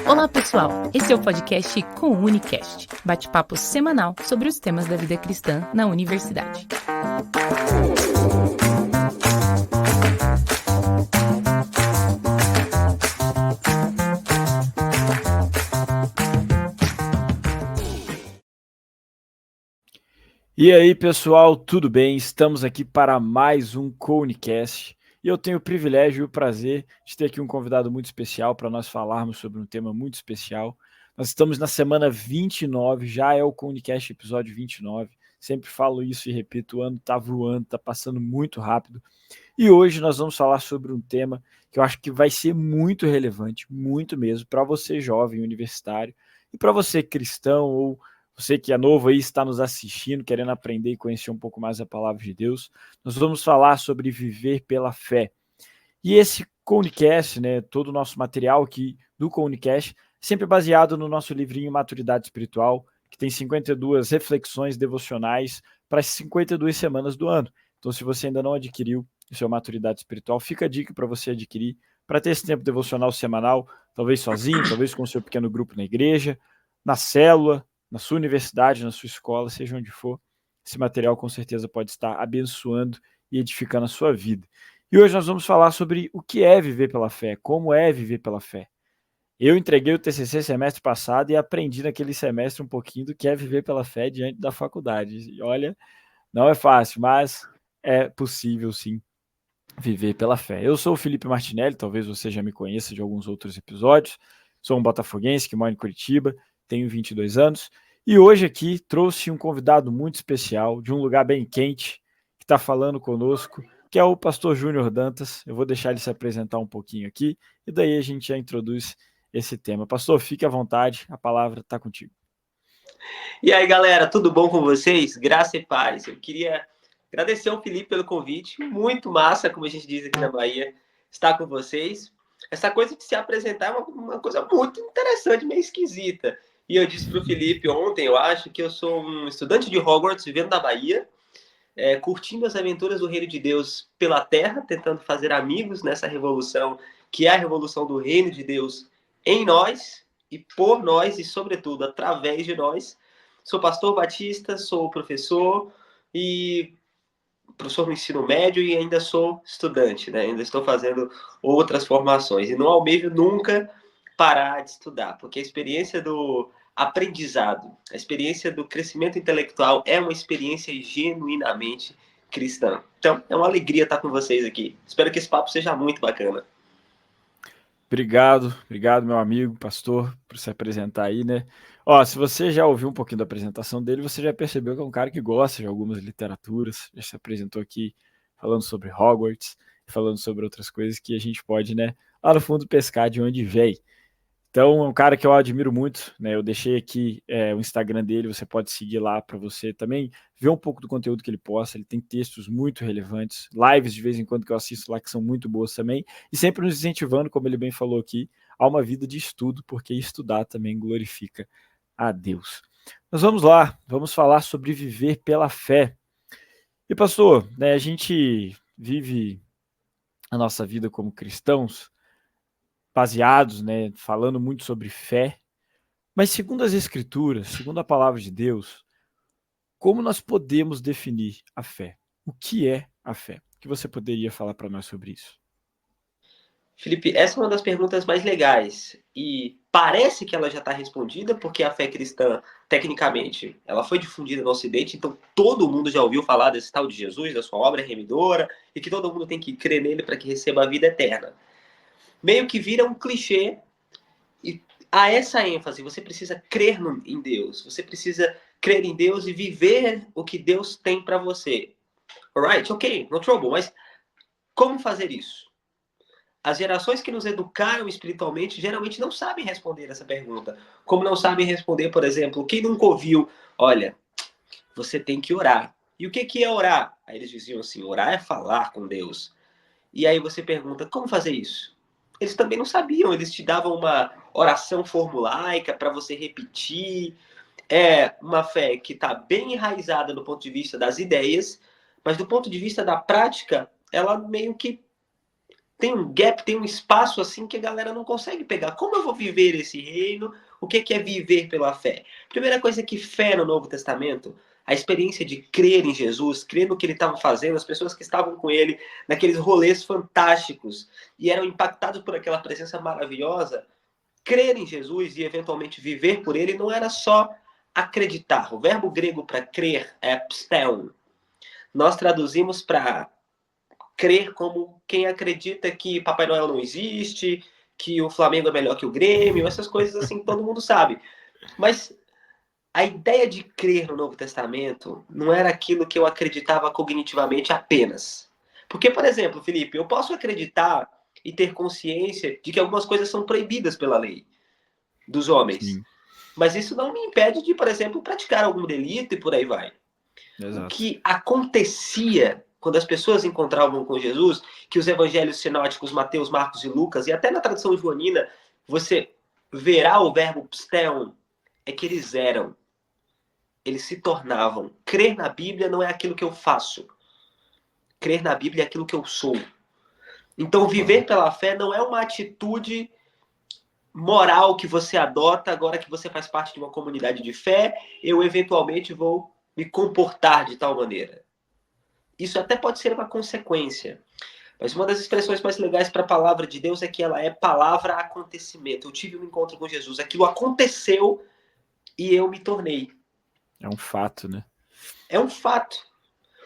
Olá, pessoal! Esse é o podcast com o Unicast, bate-papo semanal sobre os temas da vida cristã na universidade. E aí, pessoal, tudo bem? Estamos aqui para mais um Unicast e eu tenho o privilégio e o prazer de ter aqui um convidado muito especial para nós falarmos sobre um tema muito especial. Nós estamos na semana 29, já é o Unicast episódio 29. Sempre falo isso e repito, o ano está voando, está passando muito rápido. E hoje nós vamos falar sobre um tema que eu acho que vai ser muito relevante, muito mesmo, para você jovem universitário e para você cristão ou você que é novo aí, está nos assistindo, querendo aprender e conhecer um pouco mais a palavra de Deus. Nós vamos falar sobre viver pela fé. E esse Counicast, né, todo o nosso material aqui do Counicast, sempre baseado no nosso livrinho Maturidade Espiritual, que tem 52 reflexões devocionais para as 52 semanas do ano. Então, se você ainda não adquiriu o seu Maturidade Espiritual, fica a dica para você adquirir, para ter esse tempo devocional semanal, talvez sozinho, talvez com o seu pequeno grupo na igreja, na célula, na sua universidade, na sua escola, seja onde for. Esse material com certeza pode estar abençoando e edificando a sua vida. E hoje nós vamos falar sobre o que é viver pela fé, como é viver pela fé. Eu entreguei o TCC semestre passado e aprendi naquele semestre um pouquinho do que é viver pela fé diante da faculdade. E olha, não é fácil, mas é possível sim viver pela fé. Eu sou o Felipe Martinelli, talvez você já me conheça de alguns outros episódios. Sou um botafoguense que mora em Curitiba, tenho 22 anos. E hoje aqui trouxe um convidado muito especial, de um lugar bem quente, que está falando conosco, que é o pastor Júnior Dantas. Eu vou deixar ele se apresentar um pouquinho aqui, e daí a gente já introduz esse tema. Pastor, fique à vontade, a palavra está contigo. E aí, galera, tudo bom com vocês? Graça e paz. Eu queria agradecer ao Felipe pelo convite. Muito massa, como a gente diz aqui na Bahia, estar com vocês. Essa coisa de se apresentar é uma coisa muito interessante, meio esquisita. E eu disse para o Felipe ontem, eu acho, que eu sou um estudante de Hogwarts, vivendo na Bahia, curtindo as aventuras do Reino de Deus pela Terra, tentando fazer amigos nessa revolução, que é a revolução do Reino de Deus em nós, e por nós, e sobretudo através de nós. Sou pastor batista, sou professor no ensino médio e ainda sou estudante, né? Ainda estou fazendo outras formações. E não almejo nunca parar de estudar, porque a experiência do aprendizado, a experiência do crescimento intelectual é uma experiência genuinamente cristã. Então, é uma alegria estar com vocês aqui. Espero que esse papo seja muito bacana. Obrigado, meu amigo, pastor, por se apresentar aí, né? Ó, se você já ouviu um pouquinho da apresentação dele, você já percebeu que é um cara que gosta de algumas literaturas, já se apresentou aqui falando sobre Hogwarts, falando sobre outras coisas que a gente pode, né, lá no fundo pescar de onde vem. Então, é um cara que eu admiro muito, né? Eu deixei aqui o Instagram dele, você pode seguir lá para você também ver um pouco do conteúdo que ele posta. Ele tem textos muito relevantes, lives de vez em quando que eu assisto lá que são muito boas também, e sempre nos incentivando, como ele bem falou aqui, a uma vida de estudo, porque estudar também glorifica a Deus. Mas vamos lá, vamos falar sobre viver pela fé. E pastor, né, a gente vive a nossa vida como cristãos baseados, né, falando muito sobre fé. Mas segundo as Escrituras, segundo a palavra de Deus, como nós podemos definir a fé? O que é a fé? O que você poderia falar para nós sobre isso? Felipe, essa é uma das perguntas mais legais e parece que ela já está respondida porque a fé cristã, tecnicamente, ela foi difundida no Ocidente, então todo mundo já ouviu falar desse tal de Jesus, da sua obra remidora e que todo mundo tem que crer nele para que receba a vida eterna. Meio que vira um clichê e há essa ênfase, você precisa crer em Deus, você precisa crer em Deus e viver o que Deus tem para você. Alright, ok, no trouble, mas como fazer isso? As gerações que nos educaram espiritualmente geralmente não sabem responder essa pergunta. Como não sabem responder, por exemplo, quem nunca ouviu, olha, você tem que orar. E o que é orar? Aí eles diziam assim, orar é falar com Deus. E aí você pergunta, como fazer isso? Eles também não sabiam, eles te davam uma oração formulaica para você repetir. É uma fé que está bem enraizada do ponto de vista das ideias, mas do ponto de vista da prática, ela meio que tem um gap, tem um espaço assim que a galera não consegue pegar. Como eu vou viver esse reino? O que é viver pela fé? Primeira coisa é que fé no Novo Testamento, a experiência de crer em Jesus, crer no que ele estava fazendo, as pessoas que estavam com ele naqueles rolês fantásticos e eram impactados por aquela presença maravilhosa, crer em Jesus e eventualmente viver por ele não era só acreditar. O verbo grego para crer é pisteuo. Nós traduzimos para crer como quem acredita que Papai Noel não existe, que o Flamengo é melhor que o Grêmio, essas coisas assim que todo mundo sabe. Mas a ideia de crer no Novo Testamento não era aquilo que eu acreditava cognitivamente apenas. Porque, por exemplo, Felipe, eu posso acreditar e ter consciência de que algumas coisas são proibidas pela lei dos homens. Sim. Mas isso não me impede de, por exemplo, praticar algum delito e por aí vai. Exato. O que acontecia quando as pessoas encontravam com Jesus, que os evangelhos sinóticos, Mateus, Marcos e Lucas, e até na tradução joanina, você verá o verbo psteuon, é que eles eram. Eles se tornavam. Crer na Bíblia não é aquilo que eu faço. Crer na Bíblia é aquilo que eu sou. Então, viver pela fé não é uma atitude moral que você adota agora que você faz parte de uma comunidade de fé, eu eventualmente vou me comportar de tal maneira. Isso até pode ser uma consequência. Mas uma das expressões mais legais para a palavra de Deus é que ela é palavra acontecimento. Eu tive um encontro com Jesus, aquilo aconteceu e eu me tornei. É um fato, né? É um fato.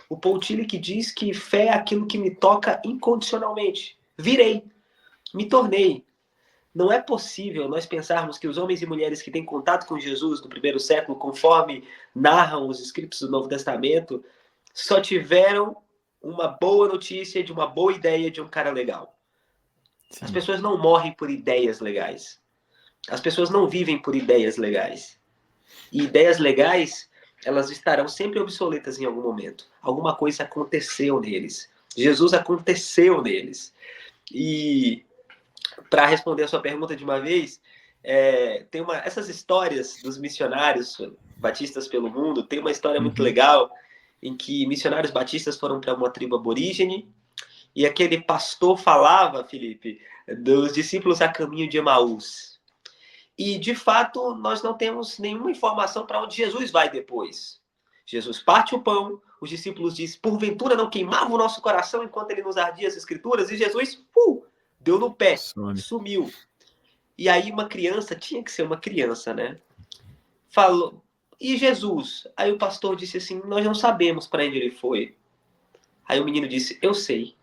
O Paul Tillich diz que fé é aquilo que me toca incondicionalmente. Virei, me tornei. Não é possível nós pensarmos que os homens e mulheres que têm contato com Jesus no primeiro século, conforme narram os escritos do Novo Testamento, só tiveram uma boa notícia de uma boa ideia de um cara legal. Sim. As pessoas não morrem por ideias legais. As pessoas não vivem por ideias legais. E ideias legais, elas estarão sempre obsoletas em algum momento. Alguma coisa aconteceu neles. Jesus aconteceu neles. E para responder a sua pergunta de uma vez, essas histórias dos missionários batistas pelo mundo, tem uma história muito legal em que missionários batistas foram para uma tribo aborígene e aquele pastor falava, Felipe, dos discípulos a caminho de Emaús. E, de fato, nós não temos nenhuma informação para onde Jesus vai depois. Jesus parte o pão, os discípulos dizem, porventura não queimava o nosso coração enquanto ele nos ardia as escrituras? E Jesus, deu no pé, sumiu. E aí uma criança, tinha que ser uma criança, né? Falou, e Jesus? Aí o pastor disse assim, nós não sabemos para onde ele foi. Aí o menino disse, eu sei.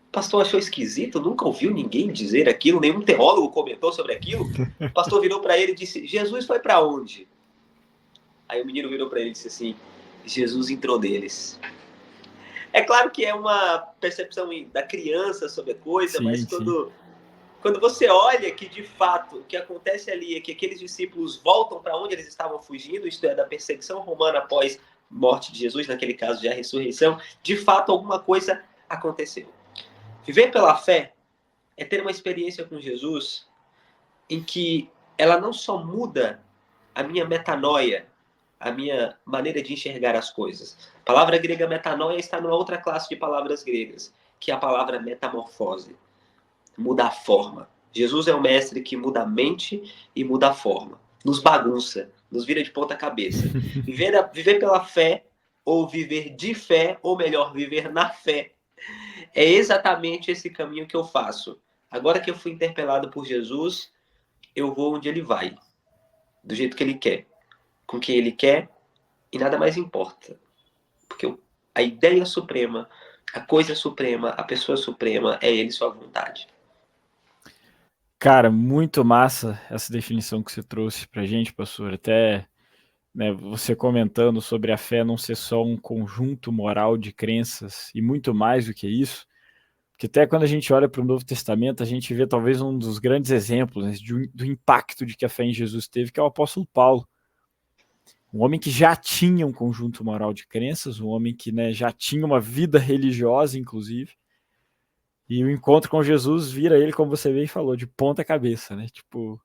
O pastor achou esquisito, nunca ouviu ninguém dizer aquilo, nenhum teólogo comentou sobre aquilo. O pastor virou para ele e disse, Jesus foi para onde? Aí o menino virou para ele e disse assim, Jesus entrou neles. É claro que é uma percepção da criança sobre a coisa, mas quando você olha que, de fato, o que acontece ali é que aqueles discípulos voltam para onde eles estavam fugindo, isto é, da perseguição romana após morte de Jesus, naquele caso de a ressurreição, de fato, alguma coisa aconteceu. Viver pela fé é ter uma experiência com Jesus em que ela não só muda a minha metanoia, a minha maneira de enxergar as coisas. A palavra grega metanoia está numa outra classe de palavras gregas, que é a palavra metamorfose. Muda a forma. Jesus é o mestre que muda a mente e muda a forma. Nos bagunça, nos vira de ponta cabeça. Viver pela fé, ou viver de fé, ou melhor, viver na fé, é exatamente esse caminho que eu faço. Agora que eu fui interpelado por Jesus, eu vou onde ele vai, do jeito que ele quer, com quem ele quer, e nada mais importa. Porque a ideia suprema, a coisa suprema, a pessoa suprema é ele, sua vontade. Cara, muito massa essa definição que você trouxe pra gente, pastor. Até, né, você comentando sobre a fé não ser só um conjunto moral de crenças e muito mais do que isso. Porque até quando a gente olha para o Novo Testamento, a gente vê talvez um dos grandes exemplos, né, do impacto de que a fé em Jesus teve, que é o apóstolo Paulo. Um homem que já tinha um conjunto moral de crenças, um homem que, né, já tinha uma vida religiosa, inclusive, e o encontro com Jesus vira ele, como você bem falou, de ponta cabeça, né? Tipo,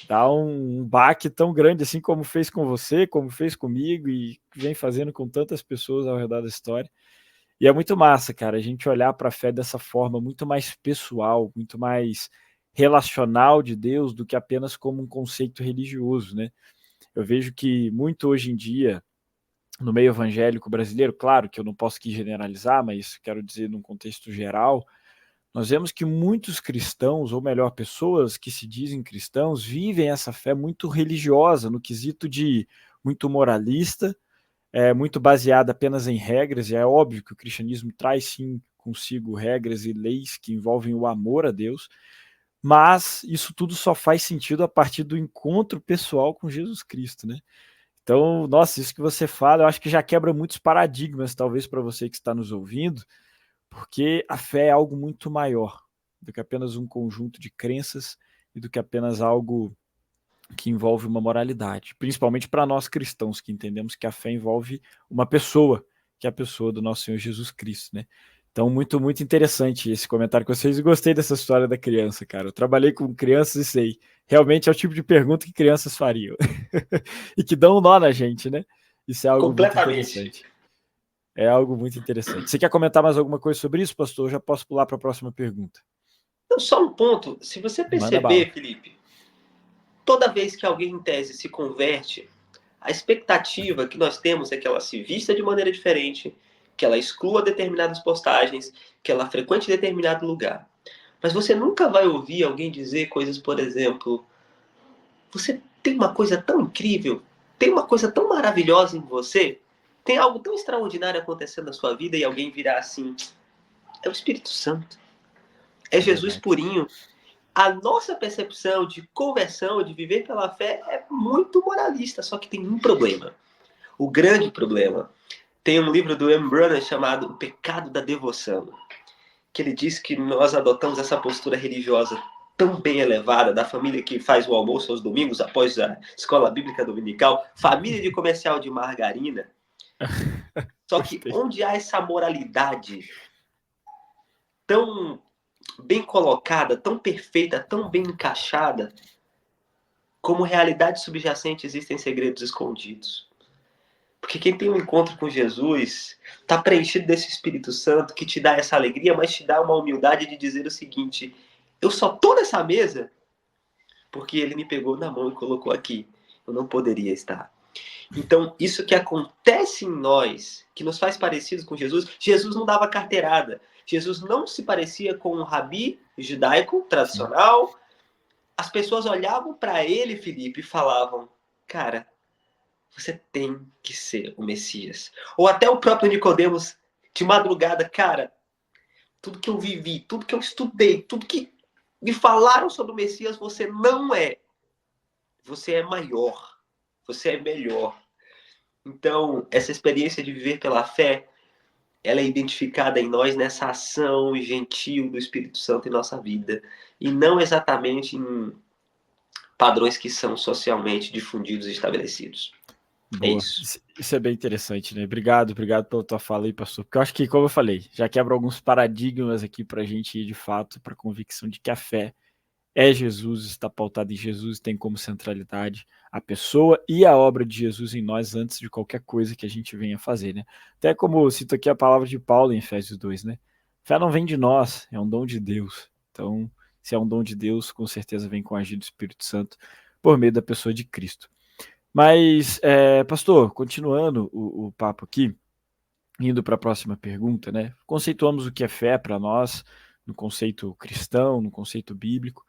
dá um baque tão grande assim como fez com você, como fez comigo e vem fazendo com tantas pessoas ao redor da história. E é muito massa, cara, a gente olhar para a fé dessa forma muito mais pessoal, muito mais relacional de Deus do que apenas como um conceito religioso, né? Eu vejo que muito hoje em dia, no meio evangélico brasileiro, claro que eu não posso aqui generalizar, mas quero dizer num contexto geral, nós vemos que muitos cristãos, ou melhor, pessoas que se dizem cristãos, vivem essa fé muito religiosa, no quesito de muito moralista, muito baseada apenas em regras, e é óbvio que o cristianismo traz sim consigo regras e leis que envolvem o amor a Deus, mas isso tudo só faz sentido a partir do encontro pessoal com Jesus Cristo, né? Então, nossa, isso que você fala, eu acho que já quebra muitos paradigmas, talvez para você que está nos ouvindo, porque a fé é algo muito maior do que apenas um conjunto de crenças e do que apenas algo que envolve uma moralidade, principalmente para nós cristãos, que entendemos que a fé envolve uma pessoa, que é a pessoa do nosso Senhor Jesus Cristo, né? Então, muito, muito interessante esse comentário com vocês e gostei dessa história da criança, cara. Eu trabalhei com crianças e sei, realmente é o tipo de pergunta que crianças fariam e que dão um nó na gente, né? Isso é algo muito Completamente. interessante. É algo muito interessante. Você quer comentar mais alguma coisa sobre isso, pastor? Eu já posso pular para a próxima pergunta. Então, só um ponto. Se você Manda bala. perceber, Felipe, toda vez que alguém em tese se converte, a expectativa que nós temos é que ela se vista de maneira diferente, que ela exclua determinadas postagens, que ela frequente determinado lugar. Mas você nunca vai ouvir alguém dizer coisas, por exemplo, você tem uma coisa tão incrível, tem uma coisa tão maravilhosa em você, tem algo tão extraordinário acontecendo na sua vida e alguém virar assim, é o Espírito Santo, é Jesus Verdade. purinho. A nossa percepção de conversão, de viver pela fé, é muito moralista, só que tem um problema. O grande problema. Tem um livro do M. Brunner chamado O Pecado da Devoção, que ele diz que nós adotamos essa postura religiosa tão bem elevada, da família que faz o almoço aos domingos após a escola bíblica dominical, família de comercial de margarina. Só que Gostei. onde há essa moralidade tão bem colocada, tão perfeita, tão bem encaixada, como realidade subjacente existem segredos escondidos. Porque quem tem um encontro com Jesus está preenchido desse Espírito Santo que te dá essa alegria, mas te dá uma humildade de dizer o seguinte: eu só tô nessa mesa porque ele me pegou na mão e colocou aqui. Eu não poderia estar. Então, isso que acontece em nós, que nos faz parecidos com Jesus, Jesus não dava carteirada. Jesus não se parecia com um rabi judaico tradicional. As pessoas olhavam para ele, Felipe, e falavam: cara, você tem que ser o Messias. Ou até o próprio Nicodemos, de madrugada, cara, tudo que eu vivi, tudo que eu estudei, tudo que me falaram sobre o Messias, você não é. Você é maior. Você é melhor. Então, essa experiência de viver pela fé, ela é identificada em nós nessa ação gentil do Espírito Santo em nossa vida. E não exatamente em padrões que são socialmente difundidos e estabelecidos. É Boa. isso. Isso é bem interessante, né? Obrigado pela tua fala aí, pastor. Porque eu acho que, como eu falei, já quebra alguns paradigmas aqui para a gente ir, de fato, para a convicção de que a fé é Jesus, está pautada em Jesus, tem como centralidade a pessoa e a obra de Jesus em nós antes de qualquer coisa que a gente venha fazer, né? Até como eu cito aqui a palavra de Paulo em Efésios 2, né? Fé não vem de nós, é um dom de Deus. Então, se é um dom de Deus, com certeza vem com a agir do Espírito Santo por meio da pessoa de Cristo. Mas, pastor, continuando o papo aqui, indo para a próxima pergunta, né? Conceituamos o que é fé para nós, no conceito cristão, no conceito bíblico,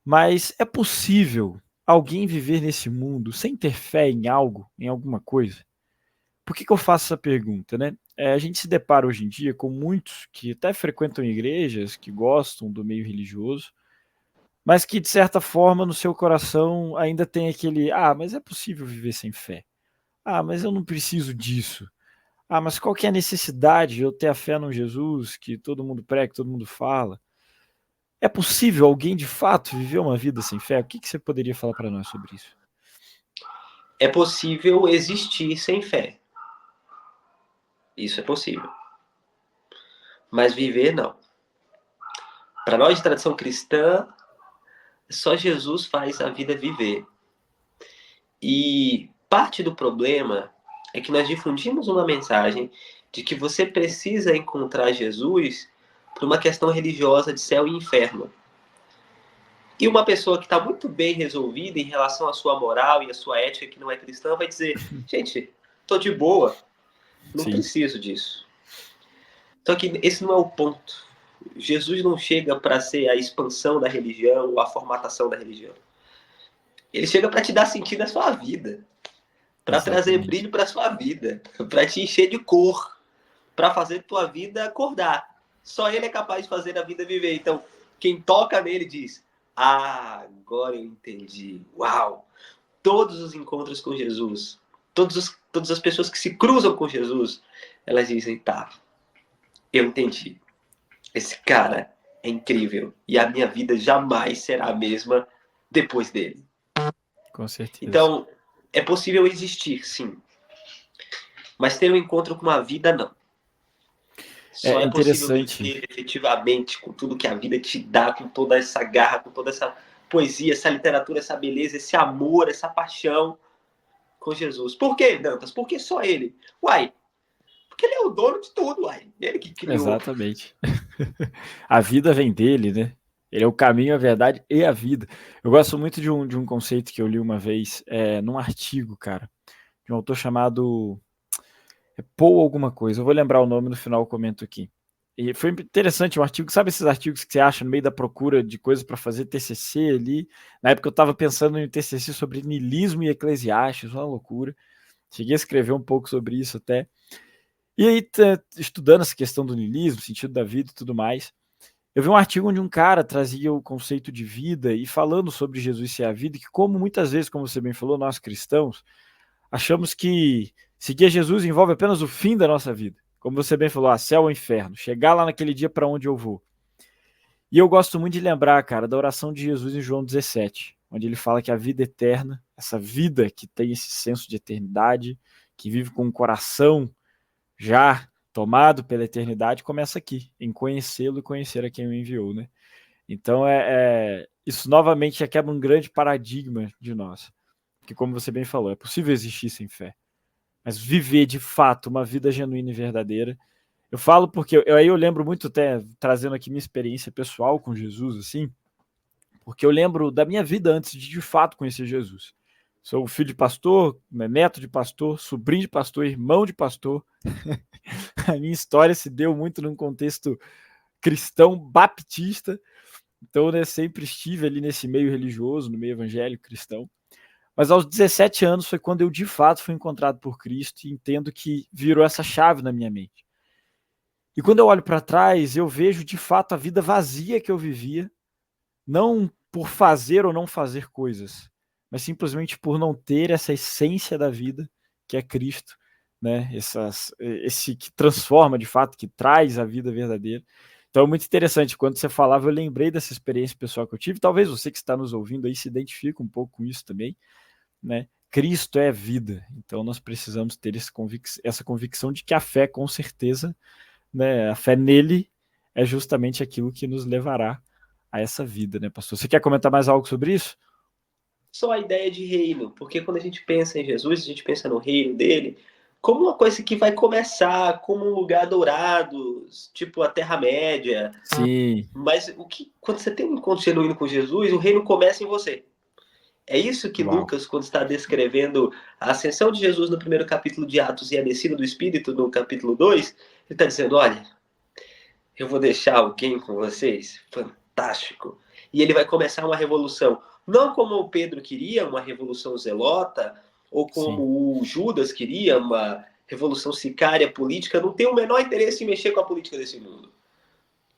mas é possível alguém viver nesse mundo sem ter fé em algo, em alguma coisa? Por que eu faço essa pergunta, né? A gente se depara hoje em dia com muitos que até frequentam igrejas, que gostam do meio religioso, mas que, de certa forma, no seu coração ainda tem aquele: ah, mas é possível viver sem fé. Ah, mas eu não preciso disso. Ah, mas qual que é a necessidade de eu ter a fé no Jesus que todo mundo prega, que todo mundo fala? É possível alguém, de fato, viver uma vida sem fé? O que você poderia falar para nós sobre isso? É possível existir sem fé. Isso é possível. Mas viver, não. Para nós de tradição cristã, só Jesus faz a vida viver. E parte do problema é que nós difundimos uma mensagem de que você precisa encontrar Jesus por uma questão religiosa de céu e inferno. E uma pessoa que está muito bem resolvida em relação à sua moral e à sua ética que não é cristã vai dizer, gente, tô de boa, não preciso disso. Só que esse não é o ponto. Jesus não chega para ser a expansão da religião ou a formatação da religião. Ele chega para te dar sentido à sua vida, para trazer brilho para a sua vida, para te encher de cor, para fazer tua vida acordar. Só ele é capaz de fazer a vida viver. Então, quem toca nele diz, agora eu entendi. Uau! Todos os encontros com Jesus, todas as pessoas que se cruzam com Jesus, elas dizem, tá, eu entendi. Esse cara é incrível. E a minha vida jamais será a mesma depois dele. Com certeza. Então, é possível existir, sim. Mas ter um encontro com a vida, não. Só é possível viver efetivamente com tudo que a vida te dá, com toda essa garra, com toda essa poesia, essa literatura, essa beleza, esse amor, essa paixão com Jesus. Por quê, Dantas? Porque só ele. Uai, porque ele é o dono de tudo, uai. Ele que criou. Exatamente. A vida vem dele, né? Ele é o caminho, a verdade e a vida. Eu gosto muito de um conceito que eu li uma vez num artigo, cara, de um autor chamado Paul alguma coisa. Eu vou lembrar o nome, no final eu comento aqui. E foi interessante um artigo, sabe esses artigos que você acha no meio da procura de coisas para fazer TCC ali? Na época eu estava pensando em TCC sobre niilismo e Eclesiastes, uma loucura. Cheguei a escrever um pouco sobre isso até. E aí, estudando essa questão do niilismo, sentido da vida e tudo mais, eu vi um artigo onde um cara trazia o conceito de vida e falando sobre Jesus ser a vida, que como muitas vezes, como você bem falou, nós cristãos, achamos que seguir Jesus envolve apenas o fim da nossa vida. Como você bem falou, céu ou inferno, chegar lá naquele dia para onde eu vou. E eu gosto muito de lembrar, cara, da oração de Jesus em João 17, onde ele fala que a vida eterna, essa vida que tem esse senso de eternidade, que vive com o coração já tomado pela eternidade, começa aqui, em conhecê-lo e conhecer a quem o enviou, né? Então, isso novamente quebra um grande paradigma de nós. Porque, como você bem falou, é possível existir sem fé. Mas viver, de fato, uma vida genuína e verdadeira. Eu falo porque aí eu lembro muito, até trazendo aqui minha experiência pessoal com Jesus, assim, porque eu lembro da minha vida antes de fato conhecer Jesus. Sou filho de pastor, neto de pastor, sobrinho de pastor, irmão de pastor. A minha história se deu muito num contexto cristão baptista. Então, né, sempre estive ali nesse meio religioso, no meio evangélico cristão. Mas aos 17 anos foi quando eu, de fato, fui encontrado por Cristo e entendo que virou essa chave na minha mente. E quando eu olho para trás, eu vejo, de fato, a vida vazia que eu vivia, não por fazer ou não fazer coisas, mas simplesmente por não ter essa essência da vida, que é Cristo, né? Esse que transforma, de fato, que traz a vida verdadeira. Então é muito interessante, quando você falava, eu lembrei dessa experiência pessoal que eu tive, talvez você que está nos ouvindo aí se identifique um pouco com isso também, né? Cristo é vida, então nós precisamos ter essa convicção de que a fé, com certeza, né, a fé nele é justamente aquilo que nos levará a essa vida, né, pastor? Você quer comentar mais algo sobre isso? Só a ideia de reino, porque quando a gente pensa em Jesus, a gente pensa no reino dele como uma coisa que vai começar como um lugar dourado, tipo a Terra-média. Sim. Mas quando você tem um encontro genuíno com Jesus, o reino começa em você. É isso que Lucas, quando está descrevendo a ascensão de Jesus no primeiro capítulo de Atos e a descida do Espírito no capítulo 2, ele está dizendo, olha, eu vou deixar alguém com vocês, fantástico. E ele vai começar uma revolução. Não como o Pedro queria, uma revolução zelota, ou como o Judas queria, uma revolução sicária política, não tem o menor interesse em mexer com a política desse mundo.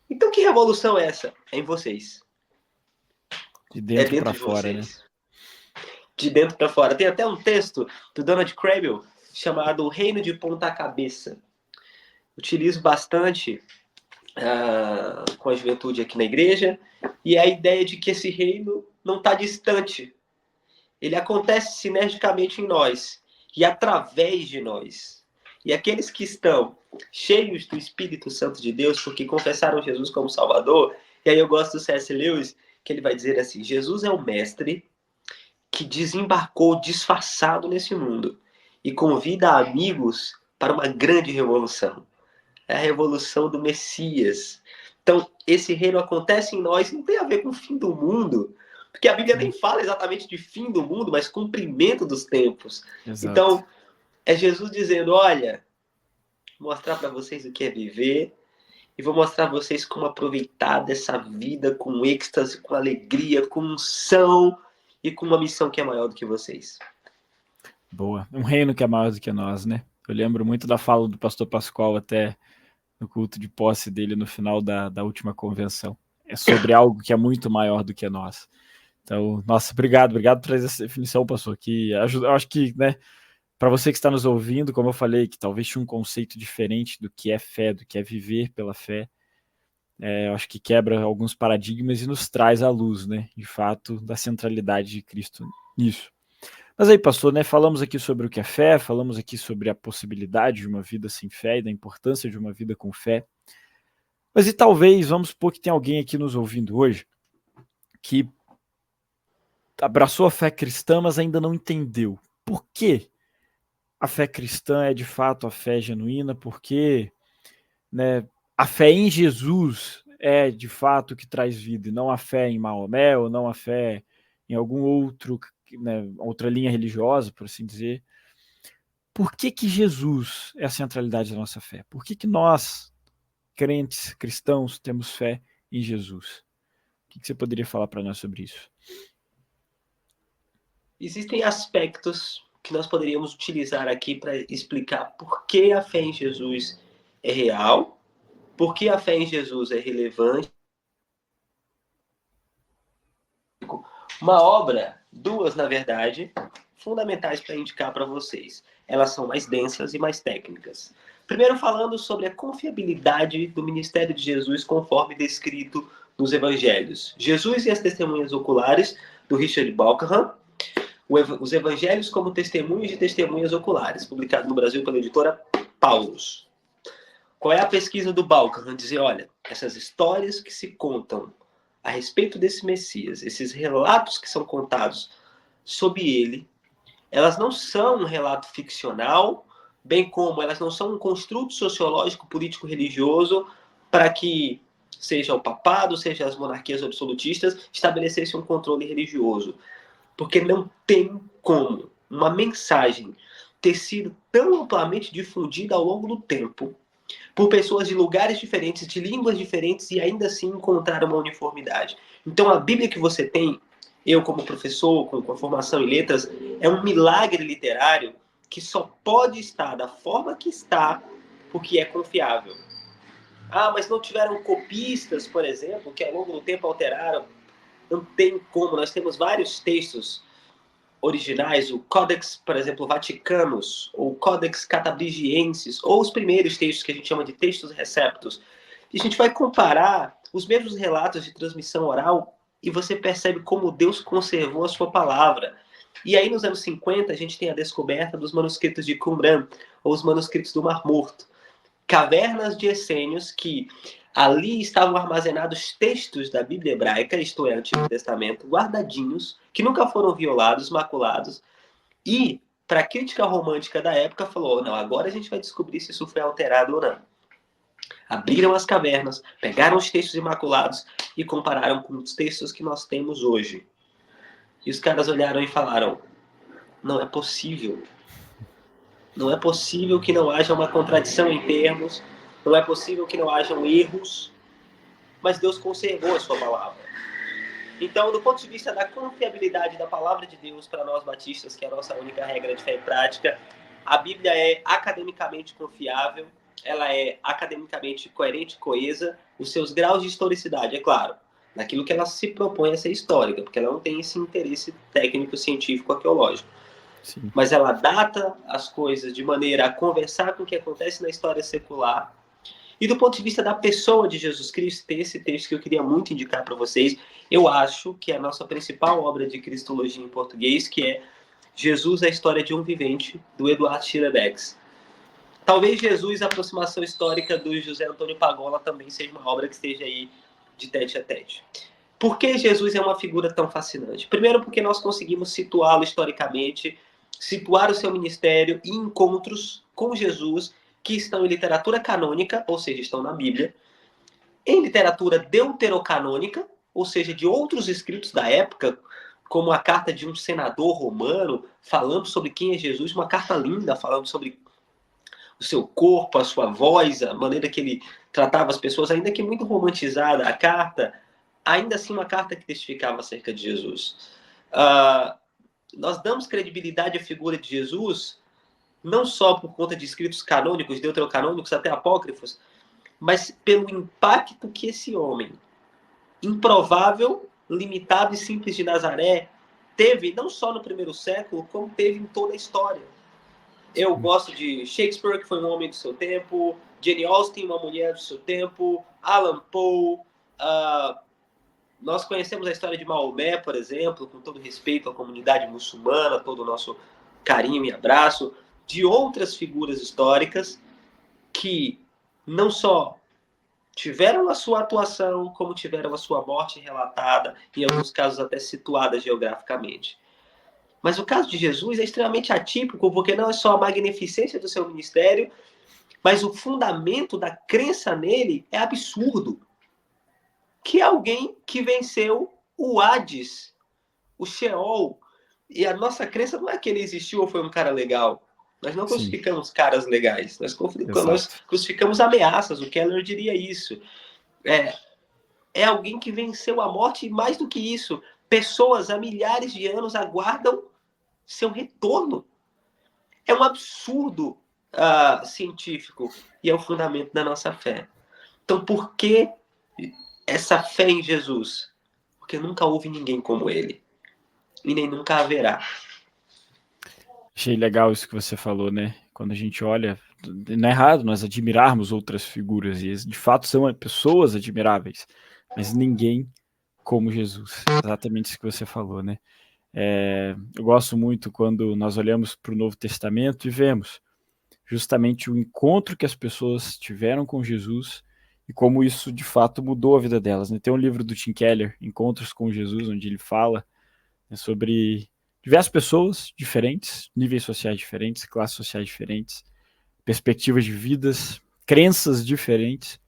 Então que revolução é essa? É em vocês. De dentro para fora, né? De dentro para fora. Tem até um texto do Donald Crabbe chamado O Reino de Ponta Cabeça. Utilizo bastante com a juventude aqui na igreja, e é a ideia de que esse reino não está distante. Ele acontece sinergicamente em nós e através de nós. E aqueles que estão cheios do Espírito Santo de Deus, porque confessaram Jesus como Salvador, e aí eu gosto do C.S. Lewis, que ele vai dizer assim, Jesus é o mestre que desembarcou disfarçado nesse mundo e convida amigos para uma grande revolução. É a revolução do Messias. Então, esse reino acontece em nós, não tem a ver com o fim do mundo, porque a Bíblia nem fala exatamente de fim do mundo, mas cumprimento dos tempos. Exato. Então, é Jesus dizendo, olha, vou mostrar para vocês o que é viver, e vou mostrar a vocês como aproveitar dessa vida com êxtase, com alegria, com unção e com uma missão que é maior do que vocês. Boa. Um reino que é maior do que nós, né? Eu lembro muito da fala do pastor Pascoal até no culto de posse dele no final da última convenção. É sobre algo que é muito maior do que nós. Então, nossa, obrigado por trazer essa definição, pastor, que ajuda, eu acho que, né, para você que está nos ouvindo, como eu falei, que talvez tinha um conceito diferente do que é fé, do que é viver pela fé, eu acho que quebra alguns paradigmas e nos traz à luz, né, de fato, da centralidade de Cristo nisso. Mas aí, pastor, né, falamos aqui sobre o que é fé, falamos aqui sobre a possibilidade de uma vida sem fé e da importância de uma vida com fé. Mas e talvez, vamos supor que tem alguém aqui nos ouvindo hoje que abraçou a fé cristã, mas ainda não entendeu. Por quê? A fé cristã é de fato a fé genuína, porque, né, a fé em Jesus é de fato o que traz vida, e não a fé em Maomé, ou não a fé em algum outro, né, outra linha religiosa, por assim dizer. Por que Jesus é a centralidade da nossa fé? Por que nós, crentes, cristãos, temos fé em Jesus? O que você poderia falar para nós sobre isso? Existem aspectos que nós poderíamos utilizar aqui para explicar por que a fé em Jesus é real, por que a fé em Jesus é relevante. Uma obra, duas na verdade, fundamentais para indicar para vocês. Elas são mais densas e mais técnicas. Primeiro falando sobre a confiabilidade do ministério de Jesus conforme descrito nos evangelhos. Jesus e as testemunhas oculares, do Richard Balkenham. Os Evangelhos como Testemunhos de Testemunhas Oculares, publicado no Brasil pela editora Paulus. Qual é a pesquisa do Balkenham? Dizer, olha, essas histórias que se contam a respeito desse Messias, esses relatos que são contados sobre ele, elas não são um relato ficcional, bem como elas não são um construto sociológico, político, religioso, para que seja o papado, seja as monarquias absolutistas, estabelecessem um controle religioso. Porque não tem como uma mensagem ter sido tão amplamente difundida ao longo do tempo, por pessoas de lugares diferentes, de línguas diferentes, e ainda assim encontrar uma uniformidade. Então a Bíblia que você tem, eu como professor, com a formação em letras, é um milagre literário que só pode estar da forma que está, porque é confiável. Ah, mas não tiveram copistas, por exemplo, que ao longo do tempo alteraram. Não tem como, nós temos vários textos originais, o Codex, por exemplo, Vaticanus, ou Codex Catabrigiensis, ou os primeiros textos que a gente chama de textos receptos. E a gente vai comparar os mesmos relatos de transmissão oral e você percebe como Deus conservou a sua palavra. E aí, nos anos 50, a gente tem a descoberta dos manuscritos de Qumran, ou os manuscritos do Mar Morto. Cavernas de essênios que ali estavam armazenados textos da Bíblia hebraica, isto é, Antigo Testamento, guardadinhos, que nunca foram violados, maculados. E, para a crítica romântica da época, falou, não, agora a gente vai descobrir se isso foi alterado ou não. Abriram as cavernas, pegaram os textos imaculados e compararam com os textos que nós temos hoje. E os caras olharam e falaram, não é possível. Não é possível que não haja uma contradição em termos, não é possível que não hajam erros, mas Deus conservou a sua palavra. Então, do ponto de vista da confiabilidade da palavra de Deus para nós batistas, que é a nossa única regra de fé e prática, a Bíblia é academicamente confiável, ela é academicamente coerente e coesa, os seus graus de historicidade, é claro, naquilo que ela se propõe a ser histórica, porque ela não tem esse interesse técnico, científico, arqueológico. Sim. Mas ela data as coisas de maneira a conversar com o que acontece na história secular. E do ponto de vista da pessoa de Jesus Cristo, tem esse texto que eu queria muito indicar para vocês. Eu acho que é a nossa principal obra de cristologia em português, que é Jesus, a História de um Vivente, do Eduardo Schillebeeckx. Talvez Jesus, a aproximação histórica do José Antônio Pagola, também seja uma obra que esteja aí de tete a tete. Por que Jesus é uma figura tão fascinante? Primeiro porque nós conseguimos situá-lo historicamente, situar o seu ministério e encontros com Jesus que estão em literatura canônica, ou seja, estão na Bíblia, em literatura deuterocanônica, ou seja, de outros escritos da época, como a carta de um senador romano, falando sobre quem é Jesus, uma carta linda, falando sobre o seu corpo, a sua voz, a maneira que ele tratava as pessoas, ainda que muito romantizada a carta, ainda assim uma carta que testificava acerca de Jesus. Nós damos credibilidade à figura de Jesus, não só por conta de escritos canônicos, deuterocanônicos, até apócrifos, mas pelo impacto que esse homem, improvável, limitado e simples de Nazaré, teve não só no primeiro século, como teve em toda a história. Eu gosto de Shakespeare, que foi um homem do seu tempo, Jane Austen, uma mulher do seu tempo, Allan Poe. Nós conhecemos a história de Maomé, por exemplo, com todo respeito à comunidade muçulmana, todo o nosso carinho e abraço, de outras figuras históricas que não só tiveram a sua atuação, como tiveram a sua morte relatada, em alguns casos até situada geograficamente. Mas o caso de Jesus é extremamente atípico, porque não é só a magnificência do seu ministério, mas o fundamento da crença nele é absurdo. Que é alguém que venceu o Hades, o Sheol. E a nossa crença não é que ele existiu ou foi um cara legal. Nós não crucificamos caras legais. Nós crucificamos ameaças. O Keller diria isso. É alguém que venceu a morte e, mais do que isso, pessoas há milhares de anos aguardam seu retorno. É um absurdo científico e é o fundamento da nossa fé. Então, por que essa fé em Jesus? Porque nunca houve ninguém como ele. E nem nunca haverá. Achei legal isso que você falou, né? Quando a gente olha, não é errado nós admirarmos outras figuras, e de fato são pessoas admiráveis, mas ninguém como Jesus. Exatamente isso que você falou, né? Eu gosto muito quando nós olhamos para o Novo Testamento e vemos justamente o encontro que as pessoas tiveram com Jesus e como isso de fato mudou a vida delas, né? Tem um livro do Tim Keller, Encontros com Jesus, onde ele fala, né, sobre diversas pessoas diferentes, níveis sociais diferentes, classes sociais diferentes, perspectivas de vidas, crenças diferentes,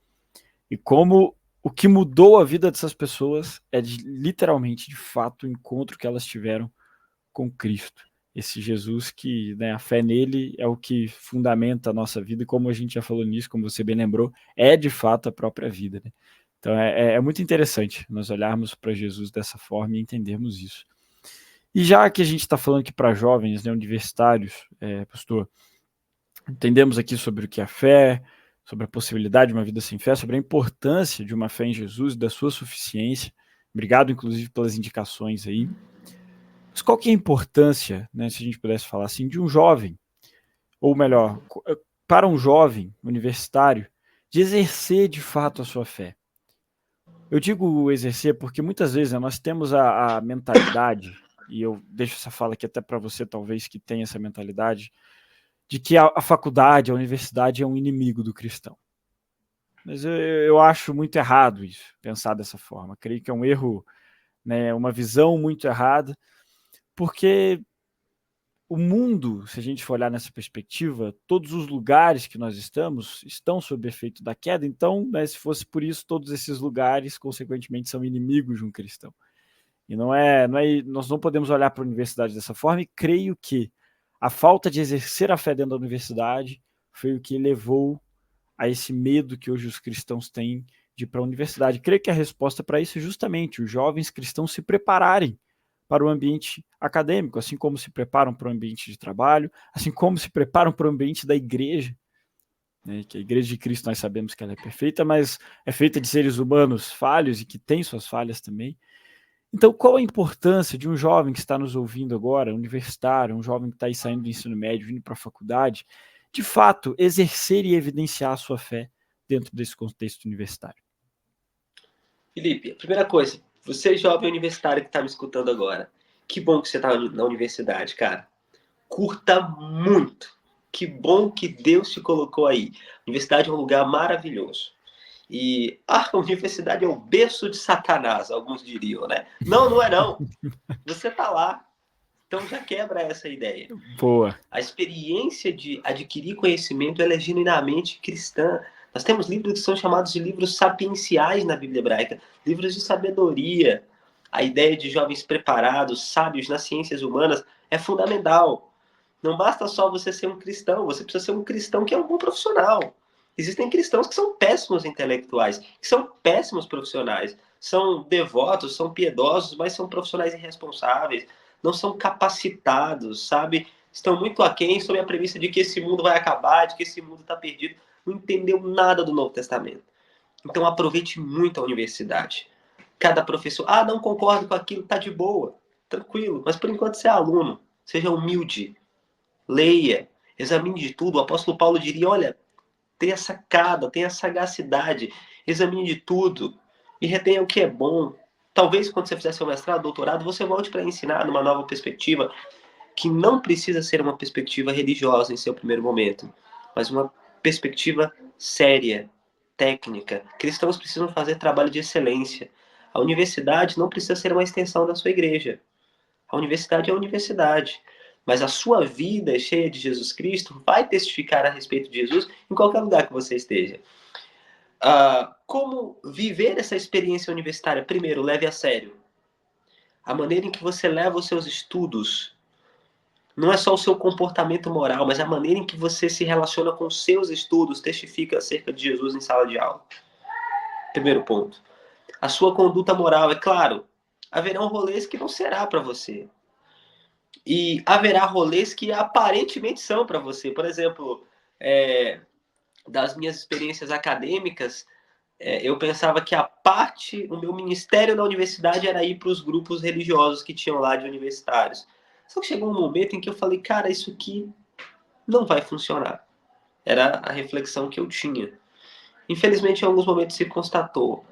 e como o que mudou a vida dessas pessoas é literalmente, de fato, o encontro que elas tiveram com Cristo. Esse Jesus que, né, a fé nele é o que fundamenta a nossa vida, e como a gente já falou nisso, como você bem lembrou, é de fato a própria vida, né? Então é muito interessante nós olharmos para Jesus dessa forma e entendermos isso. E já que a gente está falando aqui para jovens, né, universitários, pastor, entendemos aqui sobre o que é a fé, sobre a possibilidade de uma vida sem fé, sobre a importância de uma fé em Jesus e da sua suficiência. Obrigado, inclusive, pelas indicações aí. Mas qual que é a importância, né, se a gente pudesse falar assim, de um jovem, ou melhor, para um jovem universitário, de exercer de fato a sua fé? Eu digo exercer porque muitas vezes, né, nós temos a mentalidade, e eu deixo essa fala aqui até para você, talvez, que tenha essa mentalidade, de que a faculdade, a universidade é um inimigo do cristão. Mas eu acho muito errado isso, pensar dessa forma. Creio que é um erro, né, uma visão muito errada, porque o mundo, se a gente for olhar nessa perspectiva, todos os lugares que nós estão sob efeito da queda, então, né, se fosse por isso, todos esses lugares, consequentemente, são inimigos de um cristão. E nós não podemos olhar para a universidade dessa forma, e creio que a falta de exercer a fé dentro da universidade foi o que levou a esse medo que hoje os cristãos têm de ir para a universidade. Creio que a resposta para isso é justamente os jovens cristãos se prepararem para o ambiente acadêmico, assim como se preparam para o ambiente de trabalho, assim como se preparam para o ambiente da igreja, né? Que a igreja de Cristo nós sabemos que ela é perfeita, mas é feita de seres humanos falhos e que tem suas falhas também. Então, qual a importância de um jovem que está nos ouvindo agora, universitário, um jovem que está aí saindo do ensino médio, vindo para a faculdade, de fato, exercer e evidenciar a sua fé dentro desse contexto universitário? Felipe, a primeira coisa, você jovem universitário que está me escutando agora, que bom que você está na universidade, cara. Curta muito. Que bom que Deus te colocou aí. A universidade é um lugar maravilhoso. E a universidade é o berço de Satanás, alguns diriam, né? Não, não é não. Você está lá. Então já quebra essa ideia. Boa. A experiência de adquirir conhecimento, ela é genuinamente cristã. Nós temos livros que são chamados de livros sapienciais na Bíblia hebraica, livros de sabedoria. A ideia de jovens preparados, sábios nas ciências humanas é fundamental. Não basta só você ser um cristão, você precisa ser um cristão que é um bom profissional. Existem cristãos que são péssimos intelectuais, que são péssimos profissionais, são devotos, são piedosos, mas são profissionais irresponsáveis, não são capacitados, sabe? Estão muito aquém sob a premissa de que esse mundo vai acabar, de que esse mundo está perdido. Não entendeu nada do Novo Testamento. Então aproveite muito a universidade. Cada professor, não concordo com aquilo, tá de boa, tranquilo. Mas por enquanto você é aluno, seja humilde, leia, examine de tudo. O apóstolo Paulo diria, olha, tenha sacada, tenha sagacidade, examine de tudo e retenha o que é bom. Talvez quando você fizer seu mestrado, doutorado, você volte para ensinar numa nova perspectiva, que não precisa ser uma perspectiva religiosa em seu primeiro momento, mas uma perspectiva séria, técnica. Cristãos precisam fazer trabalho de excelência. A universidade não precisa ser uma extensão da sua igreja. A universidade é a universidade. Mas a sua vida cheia de Jesus Cristo vai testificar a respeito de Jesus em qualquer lugar que você esteja. Como viver essa experiência universitária? Primeiro, leve a sério. A maneira em que você leva os seus estudos não é só o seu comportamento moral, mas a maneira em que você se relaciona com os seus estudos testifica acerca de Jesus em sala de aula. Primeiro ponto. A sua conduta moral, é claro, haverão rolês que não será para você. E haverá rolês que aparentemente são para você. Por exemplo, das minhas experiências acadêmicas, eu pensava que o meu ministério na universidade era ir para os grupos religiosos que tinham lá de universitários. Só que chegou um momento em que eu falei, cara, isso aqui não vai funcionar. Era a reflexão que eu tinha. Infelizmente, em alguns momentos se constatou,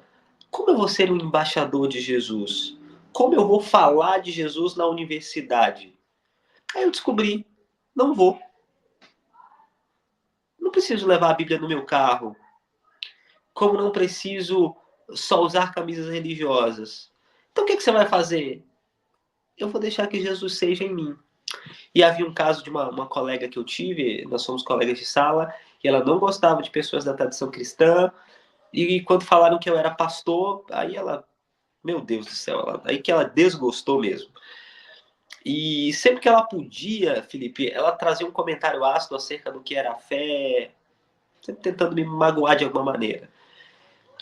como eu vou ser um embaixador de Jesus? Como eu vou falar de Jesus na universidade? Aí eu descobri, não vou. Não preciso levar a Bíblia no meu carro. Como não preciso só usar camisas religiosas. Então o que você vai fazer? Eu vou deixar que Jesus seja em mim. E havia um caso de uma colega que eu tive, nós somos colegas de sala, e ela não gostava de pessoas da tradição cristã, e quando falaram que eu era pastor, aí ela, meu Deus do céu, aí que ela desgostou mesmo. E sempre que ela podia, Felipe, ela trazia um comentário ácido acerca do que era a fé, sempre tentando me magoar de alguma maneira.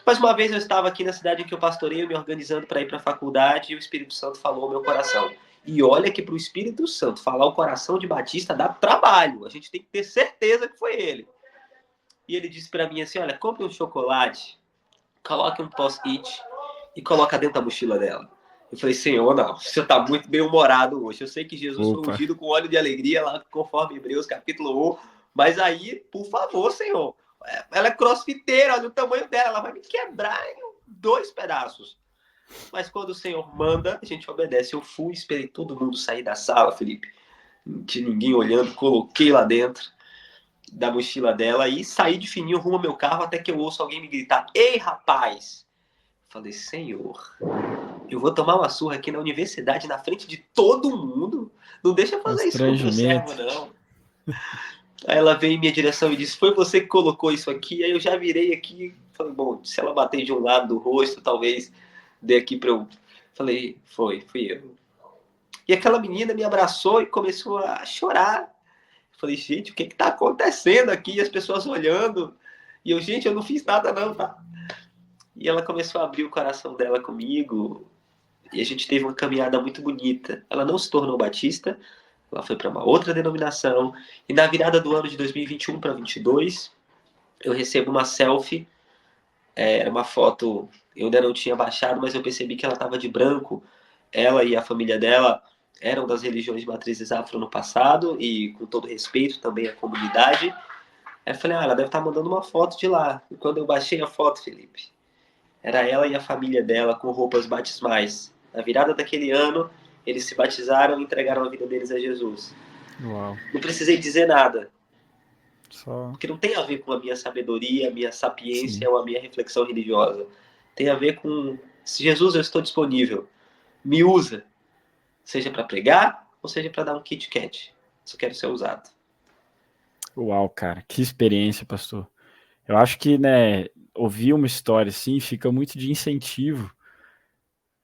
Mas uma vez eu estava aqui na cidade em que eu pastoreio, me organizando para ir para a faculdade, e o Espírito Santo falou ao meu coração. E olha que para o Espírito Santo falar o coração de Batista dá trabalho. A gente tem que ter certeza que foi ele. E ele disse para mim assim, olha, compre um chocolate, coloque um post-it e coloca dentro da mochila dela. Eu falei, Senhor, não, você está muito bem-humorado hoje. Eu sei que Jesus foi ungido com óleo de alegria, lá conforme Hebreus capítulo 1. Mas aí, por favor, Senhor, ela é crossfiteira, olha o tamanho dela, ela vai me quebrar em 2 pedaços. Mas quando o Senhor manda, a gente obedece. Eu fui, esperei todo mundo sair da sala, Felipe. Não tinha ninguém olhando, coloquei lá dentro da mochila dela e saí de fininho rumo ao meu carro até que eu ouço alguém me gritar, ei, rapaz! Falei, Senhor, eu vou tomar uma surra aqui na universidade, na frente de todo mundo? Não deixa eu fazer isso com o meu servo, não. Aí ela veio em minha direção e disse, foi você que colocou isso aqui? Aí eu já virei aqui, falei, bom, se ela bater de um lado do rosto, talvez dê aqui pra eu... Falei, fui eu. E aquela menina me abraçou e começou a chorar. Falei, gente, o que tá acontecendo aqui? E as pessoas olhando. E eu, gente, eu não fiz nada não, tá? E ela começou a abrir o coração dela comigo. E a gente teve uma caminhada muito bonita. Ela não se tornou batista, ela foi para uma outra denominação. E na virada do ano de 2021 para 2022, eu recebo uma selfie. Era uma foto, eu ainda não tinha baixado, mas eu percebi que ela estava de branco. Ela e a família dela eram das religiões de matrizes afro no passado, e com todo respeito também à comunidade. Aí eu falei, ela deve estar mandando uma foto de lá. E quando eu baixei a foto, Felipe, era ela e a família dela com roupas batismais. Na virada daquele ano, eles se batizaram e entregaram a vida deles a Jesus. Uau. Não precisei dizer nada. Só... Porque não tem a ver com a minha sabedoria, a minha sapiência, sim, ou a minha reflexão religiosa. Tem a ver com, se Jesus, eu estou disponível. Me usa. Seja para pregar, ou seja para dar um Kit Kat. Só quero ser usado. Uau, cara, que experiência, pastor. Eu acho que, né, ouvir uma história assim fica muito de incentivo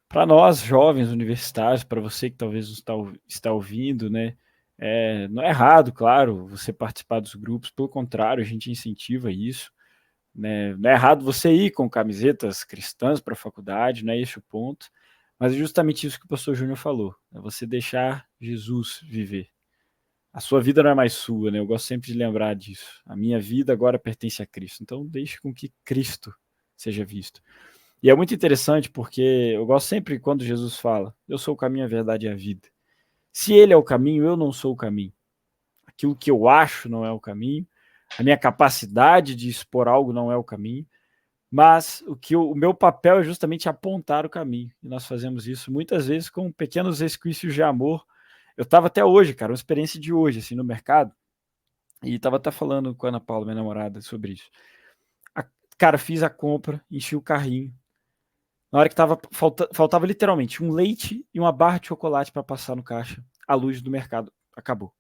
para nós, jovens universitários, para você que talvez está ouvindo, né? Não é errado, claro, você participar dos grupos, pelo contrário, a gente incentiva isso. Né? Não é errado você ir com camisetas cristãs para a faculdade, não é esse o ponto, mas é justamente isso que o pastor Júnior falou, é você deixar Jesus viver. A sua vida não é mais sua, né? Eu gosto sempre de lembrar disso. A minha vida agora pertence a Cristo, então deixe com que Cristo seja visto. E é muito interessante porque eu gosto sempre quando Jesus fala, eu sou o caminho, a verdade e a vida. Se ele é o caminho, eu não sou o caminho. Aquilo que eu acho não é o caminho, a minha capacidade de expor algo não é o caminho, mas o meu papel é justamente apontar o caminho. E nós fazemos isso muitas vezes com pequenos resquícios de amor. Eu estava até hoje, cara, uma experiência de hoje, assim, no mercado, e estava até falando com a Ana Paula, minha namorada, sobre isso. Cara, fiz a compra, enchi o carrinho. Na hora que faltava literalmente um leite e uma barra de chocolate para passar no caixa. A luz do mercado acabou.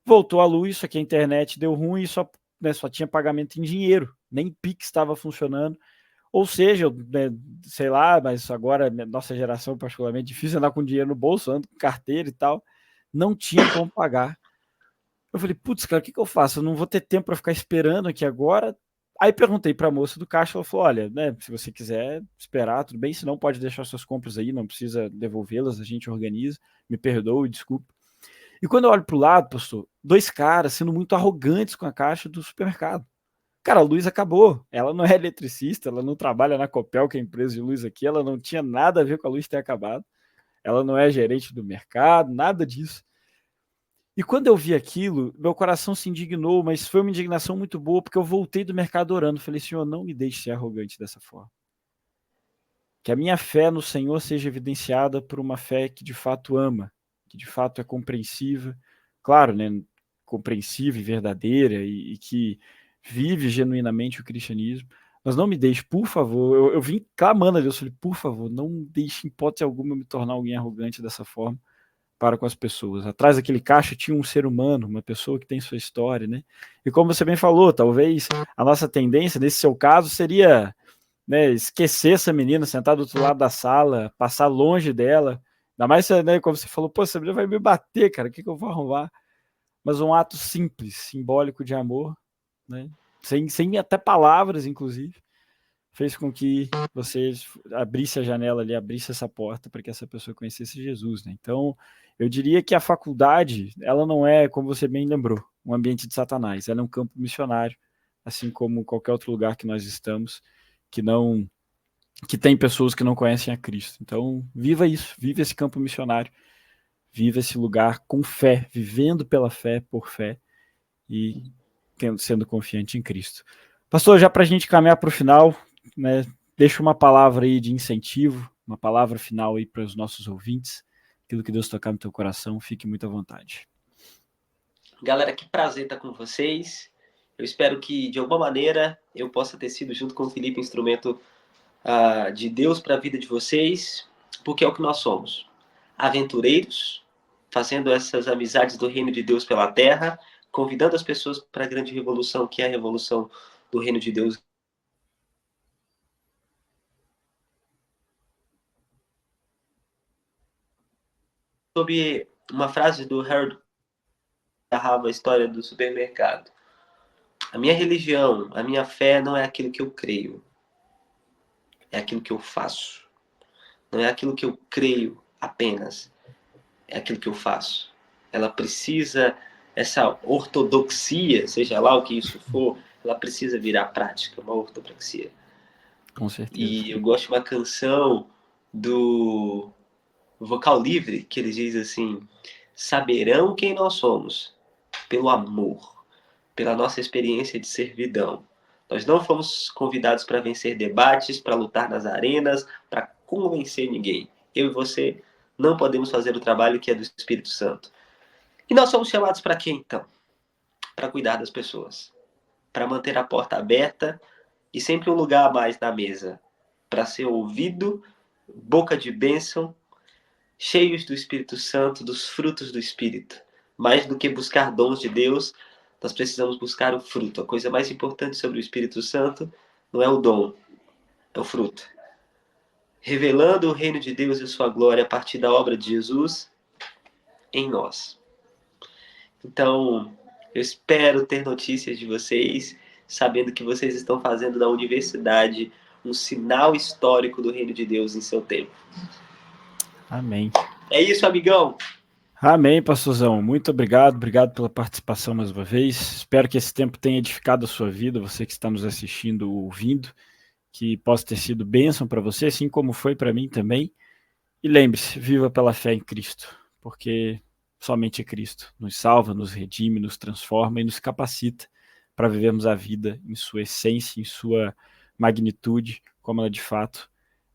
Voltou a luz, só que a internet deu ruim e só tinha pagamento em dinheiro. Nem Pix estava funcionando. Ou seja, sei lá, mas agora, nossa geração particularmente, difícil andar com dinheiro no bolso, ando com carteira e tal. Não tinha como pagar. Eu falei, putz, cara, o que eu faço? Eu não vou ter tempo para ficar esperando aqui agora. Aí perguntei para a moça do caixa, ela falou, olha, né, se você quiser esperar, tudo bem, se não pode deixar suas compras aí, não precisa devolvê-las, a gente organiza, me perdoe, desculpe. E quando eu olho para o lado, pastor, dois caras sendo muito arrogantes com a caixa do supermercado. Cara, a luz acabou, ela não é eletricista, ela não trabalha na Copel, que é a empresa de luz aqui, ela não tinha nada a ver com a luz ter acabado, ela não é gerente do mercado, nada disso. E quando eu vi aquilo, meu coração se indignou, mas foi uma indignação muito boa, porque eu voltei do mercado orando. Falei, Senhor, não me deixe ser arrogante dessa forma. Que a minha fé no Senhor seja evidenciada por uma fé que de fato ama, que de fato é compreensiva, claro, né, compreensiva e verdadeira, e que vive genuinamente o cristianismo. Mas não me deixe, por favor, eu vim clamando a Deus, falei, por favor, não deixe em hipótese alguma eu me tornar alguém arrogante dessa forma para com as pessoas. Atrás daquele caixa tinha um ser humano, uma pessoa que tem sua história, né? E como você bem falou, talvez a nossa tendência, nesse seu caso, seria, né, esquecer essa menina, sentar do outro lado da sala, passar longe dela. Ainda mais, né, como você falou, pô, essa menina vai me bater, cara, o que eu vou arrumar? Mas um ato simples, simbólico de amor, né? Sem até palavras, inclusive, fez com que você abrisse a janela ali, abrisse essa porta para que essa pessoa conhecesse Jesus, né? Então, eu diria que a faculdade, ela não é, como você bem lembrou, um ambiente de Satanás, ela é um campo missionário, assim como qualquer outro lugar que nós estamos, que tem pessoas que não conhecem a Cristo. Então, viva isso, viva esse campo missionário, viva esse lugar com fé, vivendo pela fé, por fé, e sendo confiante em Cristo. Pastor, já para a gente caminhar para o final, né, deixa uma palavra aí de incentivo, uma palavra final aí para os nossos ouvintes, aquilo que Deus tocar no teu coração, fique muito à vontade. Galera, que prazer estar com vocês. Eu espero que, de alguma maneira, eu possa ter sido, junto com o Felipe, instrumento de Deus para a vida de vocês, porque é o que nós somos. Aventureiros, fazendo essas amizades do reino de Deus pela terra, convidando as pessoas para a grande revolução, que é a revolução do reino de Deus. Sobre uma frase do Harold, que narrava a história do supermercado. A minha religião, a minha fé não é aquilo que eu creio, é aquilo que eu faço. Não é aquilo que eu creio apenas, é aquilo que eu faço. Ela precisa, essa ortodoxia, seja lá o que isso for, ela precisa virar prática, uma ortopraxia. Com certeza. E eu gosto de uma canção do Vocal Livre, que ele diz assim: saberão quem nós somos pelo amor, pela nossa experiência de servidão. Nós não fomos convidados para vencer debates, para lutar nas arenas, para convencer ninguém. Eu e você não podemos fazer o trabalho que é do Espírito Santo. E nós somos chamados para quê, então? Para cuidar das pessoas, para manter a porta aberta e sempre um lugar a mais na mesa, para ser ouvido, boca de bênção, cheios do Espírito Santo, dos frutos do Espírito. Mais do que buscar dons de Deus, nós precisamos buscar o fruto. A coisa mais importante sobre o Espírito Santo não é o dom, é o fruto. Revelando o reino de Deus e sua glória a partir da obra de Jesus em nós. Então, eu espero ter notícias de vocês, sabendo que vocês estão fazendo da universidade um sinal histórico do reino de Deus em seu tempo. Amém. É isso, amigão. Amém, pastorzão. Muito obrigado. Obrigado pela participação mais uma vez. Espero que esse tempo tenha edificado a sua vida, você que está nos assistindo ou ouvindo, que possa ter sido bênção para você, assim como foi para mim também. E lembre-se, viva pela fé em Cristo, porque somente Cristo nos salva, nos redime, nos transforma e nos capacita para vivermos a vida em sua essência, em sua magnitude, como ela de fato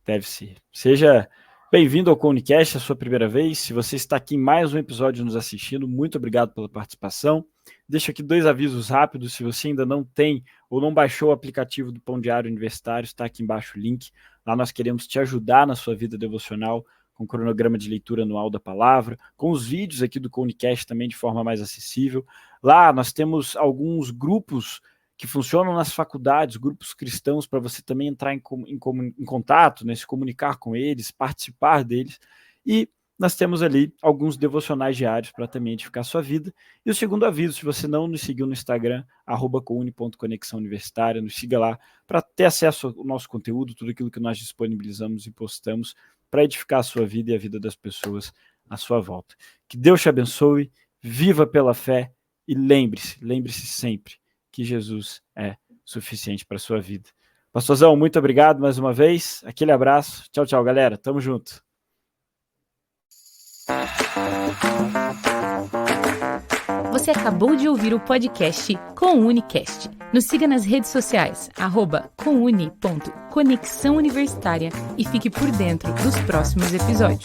deve ser. Seja bem-vindo ao COUNICast, a sua primeira vez. Se você está aqui em mais um episódio nos assistindo, muito obrigado pela participação. Deixo aqui 2 avisos rápidos. Se você ainda não tem ou não baixou o aplicativo do Pão Diário Universitário, está aqui embaixo o link. Lá nós queremos te ajudar na sua vida devocional, com o cronograma de leitura anual da palavra, com os vídeos aqui do COUNICast também de forma mais acessível. Lá nós temos alguns grupos que funcionam nas faculdades, grupos cristãos, para você também entrar em contato, né, se comunicar com eles, participar deles. E nós temos ali alguns devocionais diários para também edificar a sua vida. E o segundo aviso, se você não nos seguiu no Instagram, @couni.conexãouniversitária, nos siga lá para ter acesso ao nosso conteúdo, tudo aquilo que nós disponibilizamos e postamos para edificar a sua vida e a vida das pessoas à sua volta. Que Deus te abençoe, viva pela fé e lembre-se sempre que Jesus é suficiente para a sua vida. Pastorzão, muito obrigado mais uma vez. Aquele abraço. Tchau, tchau, galera. Tamo junto. Você acabou de ouvir o podcast COUNICast. Nos siga nas redes sociais, @couni.conexãouniversitária e fique por dentro dos próximos episódios.